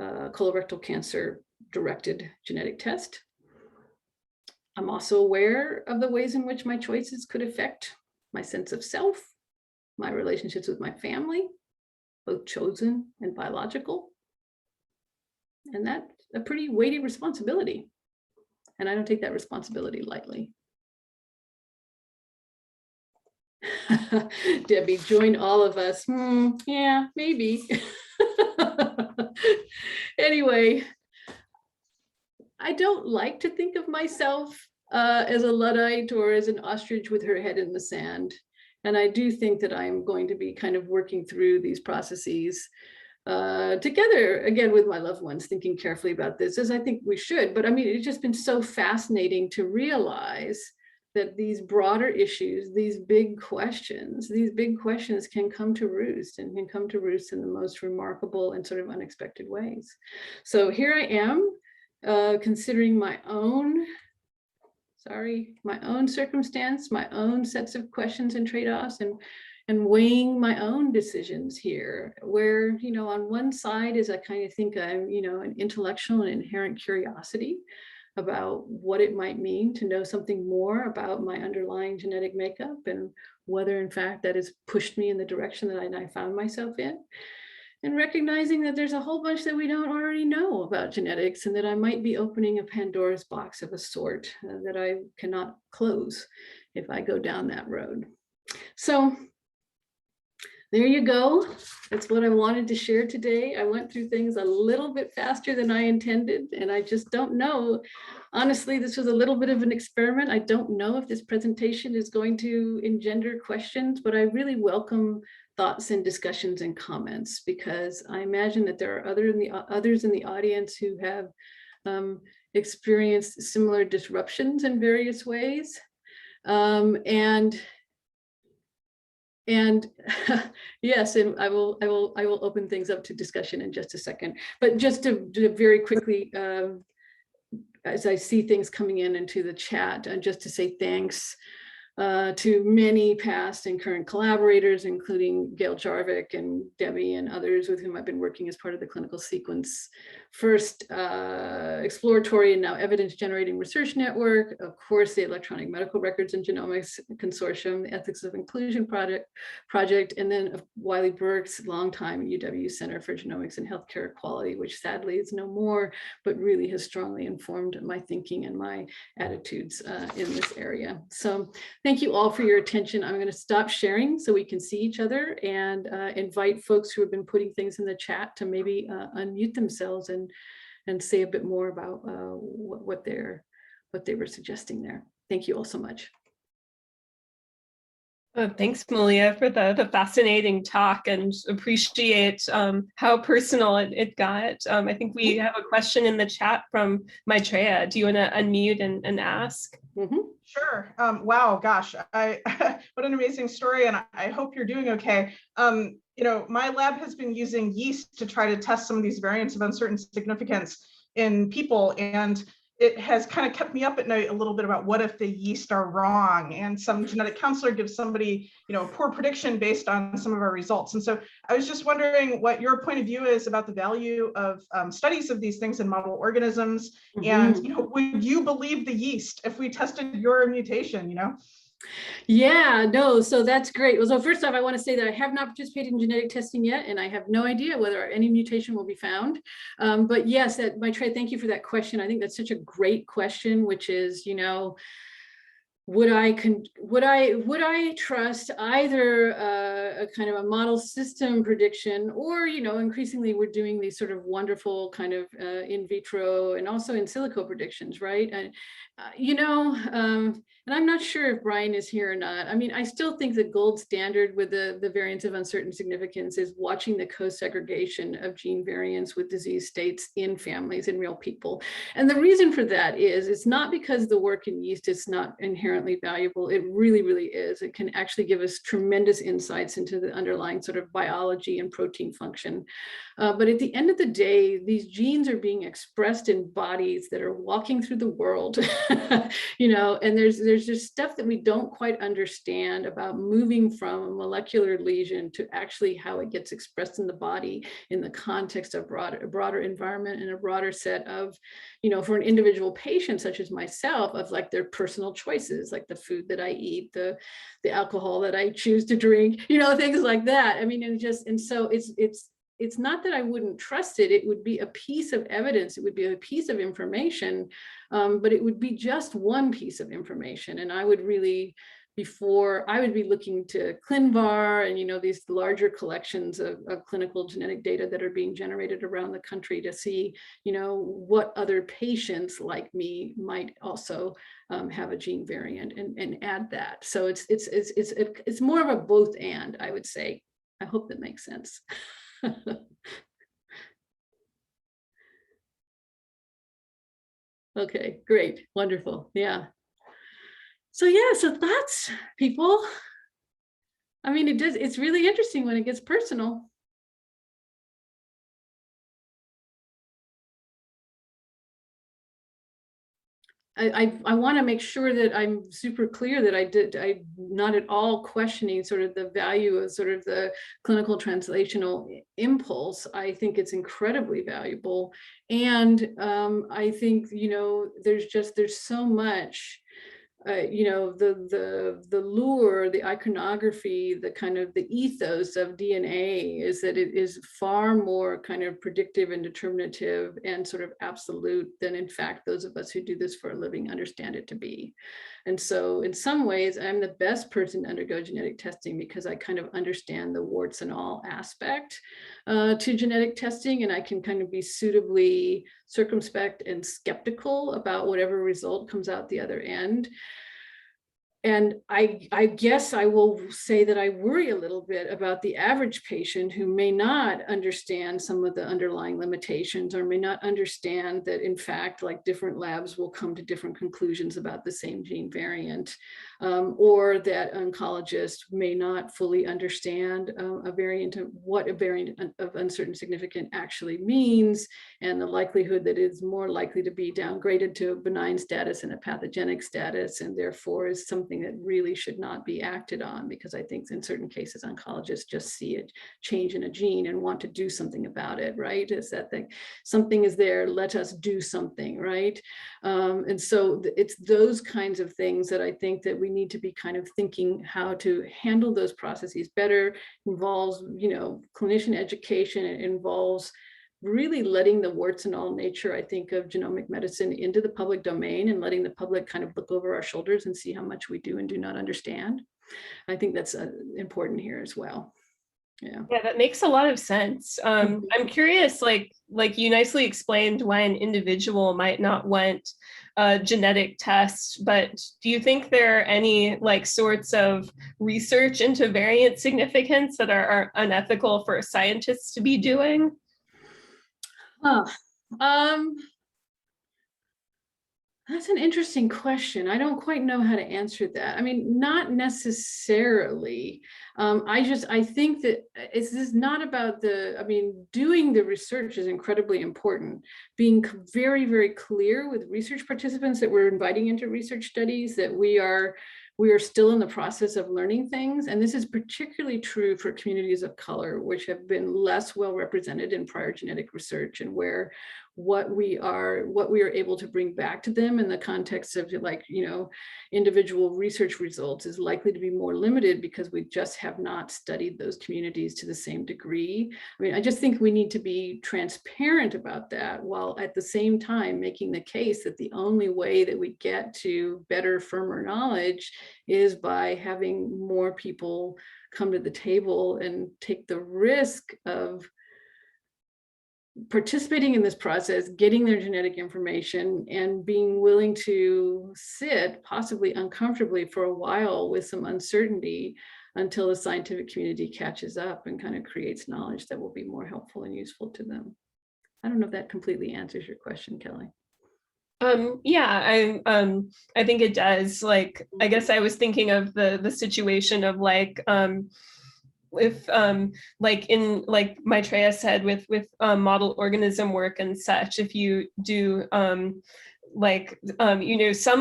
colorectal cancer directed genetic test. I'm also aware of the ways in which my choices could affect my sense of self, my relationships with my family, both chosen and biological. And that's a pretty weighty responsibility. And I don't take that responsibility lightly. Debbie, join all of us. Yeah, maybe. Anyway, I don't like to think of myself as a Luddite or as an ostrich with her head in the sand. And I do think that I'm going to be kind of working through these processes together, again, with my loved ones, thinking carefully about this, as I think we should. But I mean, it's just been so fascinating to realize that these broader issues, these big questions can come to roost, and can come to roost in the most remarkable and sort of unexpected ways. So here I am, considering my own circumstance, my own sets of questions and trade-offs, and weighing my own decisions here, where, you know, on one side is I kind of think I'm, you know, an intellectual and inherent curiosity about what it might mean to know something more about my underlying genetic makeup and whether in fact that has pushed me in the direction that I found myself in. And recognizing that there's a whole bunch that we don't already know about genetics, and that I might be opening a Pandora's box of a sort that I cannot close if I go down that road. So there you go. That's what I wanted to share today. I went through things a little bit faster than I intended, and I just don't know. Honestly, this was a little bit of an experiment. I don't know if this presentation is going to engender questions, but I really welcome thoughts and discussions and comments, because I imagine that there are others in the audience who have experienced similar disruptions in various ways. And yes, and I will open things up to discussion in just a second. But just to very quickly, as I see things coming into the chat, and just to say thanks to many past and current collaborators, including Gail Jarvik and Debbie and others with whom I've been working as part of the Clinical Sequence First Exploratory and now Evidence Generating Research Network, of course, the Electronic Medical Records and Genomics Consortium, the Ethics of Inclusion Project, and then Wiley Burke's longtime UW Center for Genomics and Healthcare Equality, which sadly is no more, but really has strongly informed my thinking and my attitudes in this area. So thank you all for your attention. I'm going to stop sharing so we can see each other, and invite folks who have been putting things in the chat to maybe unmute themselves and say a bit more about what they were suggesting there. Thank you all so much. Thanks, Malia, for the fascinating talk, and appreciate how personal it got. I think we have a question in the chat from Maitreya. Do you want to unmute and ask? Mm-hmm. Sure. Wow, gosh, what an amazing story, and I hope you're doing okay. You know, my lab has been using yeast to try to test some of these variants of uncertain significance in people, and it has kind of kept me up at night a little bit about what if the yeast are wrong, and some genetic counselor gives somebody, you know, a poor prediction based on some of our results. And so I was just wondering what your point of view is about the value of studies of these things in model organisms. Mm-hmm. And, you know, would you believe the yeast if we tested your mutation, you know? Yeah, no, so that's great. Well, so first off, I want to say that I have not participated in genetic testing yet, and I have no idea whether any mutation will be found. But yes, Maitreya, thank you for that question. I think that's such a great question, which is, you know, would I trust either a kind of a model system prediction, or, you know, increasingly we're doing these sort of wonderful kind of in vitro and also in silico predictions, right? And you know, and I'm not sure if Brian is here or not. I mean, I still think the gold standard with the variants of uncertain significance is watching the co-segregation of gene variants with disease states in families, in real people. And the reason for that is, it's not because the work in yeast is not inherently valuable. It really, really is. It can actually give us tremendous insights into the underlying sort of biology and protein function. But at the end of the day, these genes are being expressed in bodies that are walking through the world, you know, and there's just stuff that we don't quite understand about moving from a molecular lesion to actually how it gets expressed in the body in the context of a broader environment and a broader set of, you know, for an individual patient such as myself, of like their personal choices, like the food that I eat, the alcohol that I choose to drink, you know, things like that. I mean, and so it's not that I wouldn't trust it. It would be a piece of evidence. It would be a piece of information, but it would be just one piece of information. And I would really, I would be looking to ClinVar and, you know, these larger collections of clinical genetic data that are being generated around the country to see, you know, what other patients like me might also have a gene variant and add that. So it's more of a both and, I would say. I hope that makes sense. Okay, great, wonderful, yeah. So yeah, so thoughts, people. I mean, it's really interesting when it gets personal. I want to make sure that I'm super clear that I'm not at all questioning sort of the value of sort of the clinical translational impulse. I think it's incredibly valuable. And I think, there's so much, the lure, the iconography, the kind of the ethos of DNA is that it is far more kind of predictive and determinative and sort of absolute than in fact those of us who do this for a living understand it to be. And so in some ways, I'm the best person to undergo genetic testing because I kind of understand the warts and all aspect to genetic testing, and I can kind of be suitably circumspect and skeptical about whatever result comes out the other end. And I guess I will say that I worry a little bit about the average patient who may not understand some of the underlying limitations or may not understand that in fact, like different labs will come to different conclusions about the same gene variant, or that oncologists may not fully understand what a variant of uncertain significance actually means, and the likelihood that it's more likely to be downgraded to a benign status and a pathogenic status, and therefore is something that really should not be acted on, because I think in certain cases, oncologists just see a change in a gene and want to do something about it, right? It's that thing, something is there, let us do something, right? And so it's those kinds of things that I think that we need to be kind of thinking how to handle those processes better. Involves, clinician education. It involves really letting the warts and all nature, I think, of genomic medicine into the public domain and letting the public kind of look over our shoulders and see how much we do and do not understand. I think that's important here as well. Yeah, that makes a lot of sense. I'm curious, like you nicely explained why an individual might not want a genetic test, but do you think there are any like sorts of research into variant significance that are unethical for scientists to be doing? That's an interesting question. I don't quite know how to answer that. I mean, not necessarily. I think that this is not about doing the research is incredibly important. Being very, very clear with research participants that we're inviting into research studies, that we are still in the process of learning things. And this is particularly true for communities of color, which have been less well represented in prior genetic research, and where what we are able to bring back to them in the context of individual research results is likely to be more limited because we just have not studied those communities to the same degree. I mean, I just think we need to be transparent about that, while at the same time making the case that the only way that we get to better, firmer knowledge is by having more people come to the table and take the risk of participating in this process, getting their genetic information, and being willing to sit, possibly uncomfortably, for a while with some uncertainty until the scientific community catches up and kind of creates knowledge that will be more helpful and useful to them. I don't know if that completely answers your question, Kelly. Yeah, I think it does. Like, I guess I was thinking of the situation of like, if like in like Maitreya said with model organism work and such, if you do some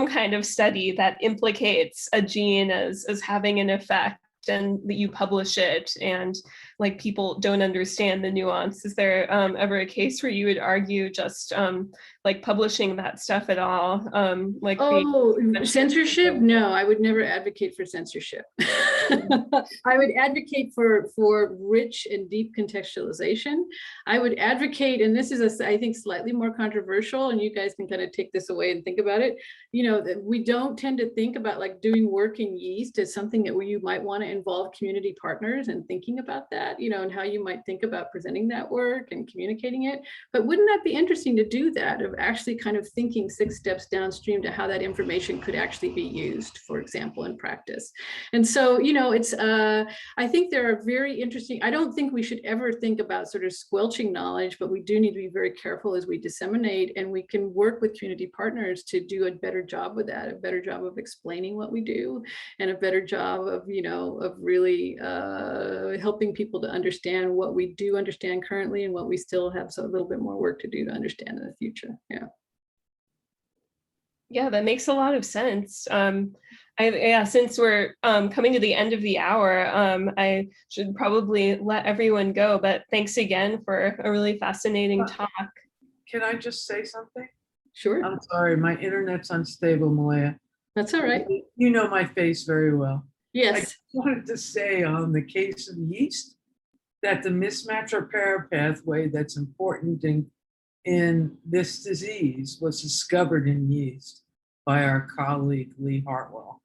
kind of study that implicates a gene as having an effect, and that you publish it, and like people don't understand the nuance, is there ever a case where you would argue just like publishing that stuff at all? Censorship? No, I would never advocate for censorship. I would advocate for rich and deep contextualization. I would advocate, and this is I think slightly more controversial, and you guys can kind of take this away and think about it. That we don't tend to think about like doing work in yeast as something that you might want to involve community partners and thinking about that, and how you might think about presenting that work and communicating it. But wouldn't that be interesting to do that, of actually kind of thinking 6 steps downstream to how that information could actually be used, for example, in practice? And so, it's, I think there are very interesting, I don't think we should ever think about sort of squelching knowledge, but we do need to be very careful as we disseminate, and we can work with community partners to do a better job with that, a better job of explaining what we do, and a better job of, of really helping people to understand what we do understand currently and what we still have a little bit more work to do to understand in the future. Yeah. Yeah, that makes a lot of sense. Since we're coming to the end of the hour, I should probably let everyone go, but thanks again for a really fascinating talk. Can I just say something? Sure, I'm sorry, my internet's unstable, Malia. that's all right. You know my face very well. I Yes, just wanted to say on the case of yeast that the mismatch repair pathway that's important in this disease was discovered in yeast by our colleague Lee Hartwell.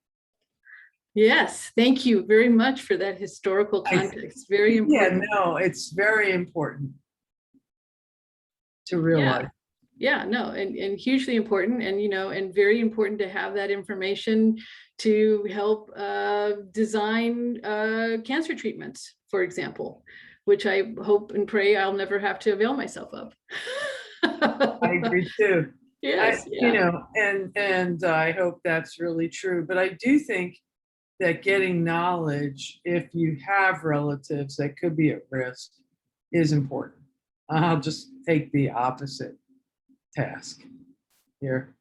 yes, thank you very much for that historical context. Very important. Yeah, no, it's very important to realize. Yeah, no, and hugely important, and and very important to have that information to help design cancer treatments, for example, which I hope and pray I'll never have to avail myself of. I agree too. Yes, yeah. And I hope that's really true. But I do think that getting knowledge, if you have relatives that could be at risk, is important. I'll just take the opposite task here.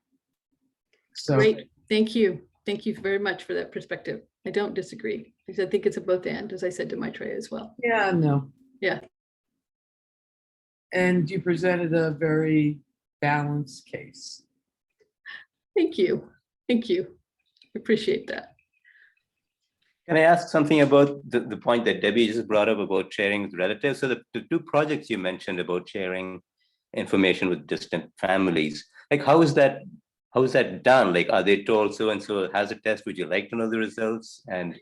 So Great, thank you. Thank you very much for that perspective. I don't disagree, because I think it's a both and, as I said to Maitreya as well. yeah, no. Yeah. And you presented a very balanced case. Thank you. Thank you. Appreciate that. Can I ask something about the point that Debbie just brought up about sharing with relatives? So the two projects you mentioned about sharing information with distant families, like how is that done? Like, are they told so and so has a test? Would you like to know the results? And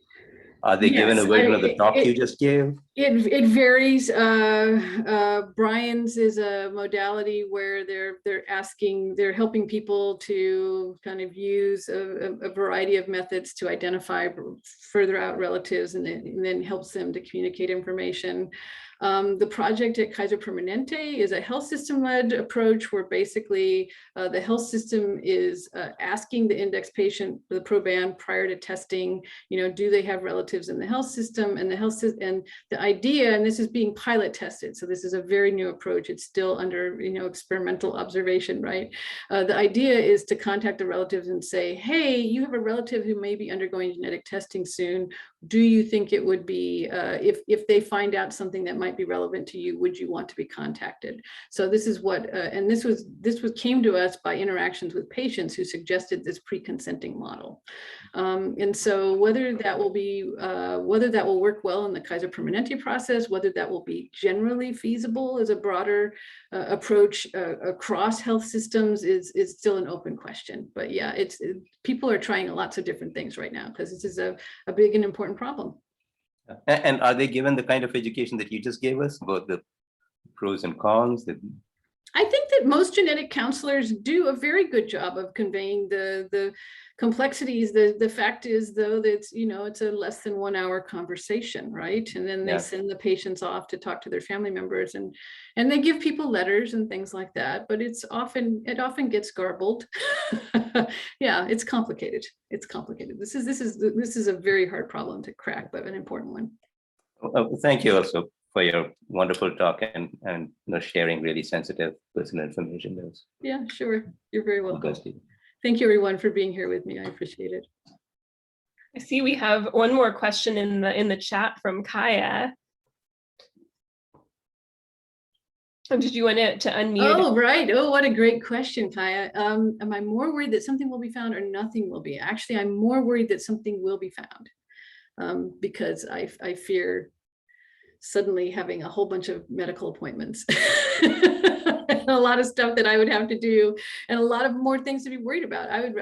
are they given a version of the talk you just gave? It varies. Brian's is a modality where they're helping people to kind of use a variety of methods to identify further out relatives, and then helps them to communicate information. The project at Kaiser Permanente is a health system-led approach where basically the health system is asking the index patient, the proband, prior to testing, do they have relatives in the health system? And the idea, and this is being pilot tested, so this is a very new approach. It's still under experimental observation, right? The idea is to contact the relatives and say, hey, you have a relative who may be undergoing genetic testing soon. Do you think it would be, if they find out something that might be relevant to you, would you want to be contacted? So this is what, and this came to us by interactions with patients who suggested this pre-consenting model. And so whether that will work well in the Kaiser Permanente process, whether that will be generally feasible as a broader approach across health systems is still an open question. But yeah, people are trying lots of different things right now because this is a big and important problem. And are they given the kind of education that you just gave us about the pros and cons? I think that most genetic counselors do a very good job of conveying the complexities. The fact is, though, that it's a less than 1 hour conversation, right? And then they send the patients off to talk to their family members, and they give people letters and things like that. But it often gets garbled. Yeah, it's complicated. It's complicated. This is a very hard problem to crack, but an important one. Thank you also for your wonderful talk and sharing really sensitive personal information. Yeah, sure. You're very welcome. Thank you, everyone, for being here with me. I appreciate it. I see we have one more question in the chat from Kaya. Did you want to unmute? Oh, right. Oh, what a great question, Kaya. Am I more worried that something will be found or nothing will be? Actually, I'm more worried that something will be found because I fear suddenly having a whole bunch of medical appointments and a lot of stuff that I would have to do and a lot of more things to be worried about. I'm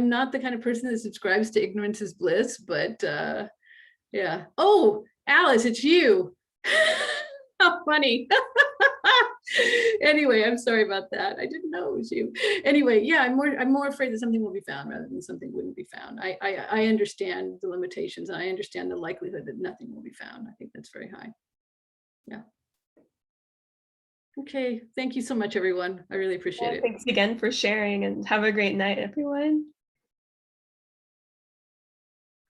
not the kind of person that subscribes to ignorance is bliss, but yeah. Oh, Alice, it's you. How funny. Anyway, I'm sorry about that. I didn't know it was you. Anyway, yeah, I'm more afraid that something will be found rather than something wouldn't be found. I understand the limitations, and I understand the likelihood that nothing will be found. I think that's very high. Yeah. Okay, thank you so much, everyone. I really appreciate it. Thanks again for sharing, and have a great night, everyone.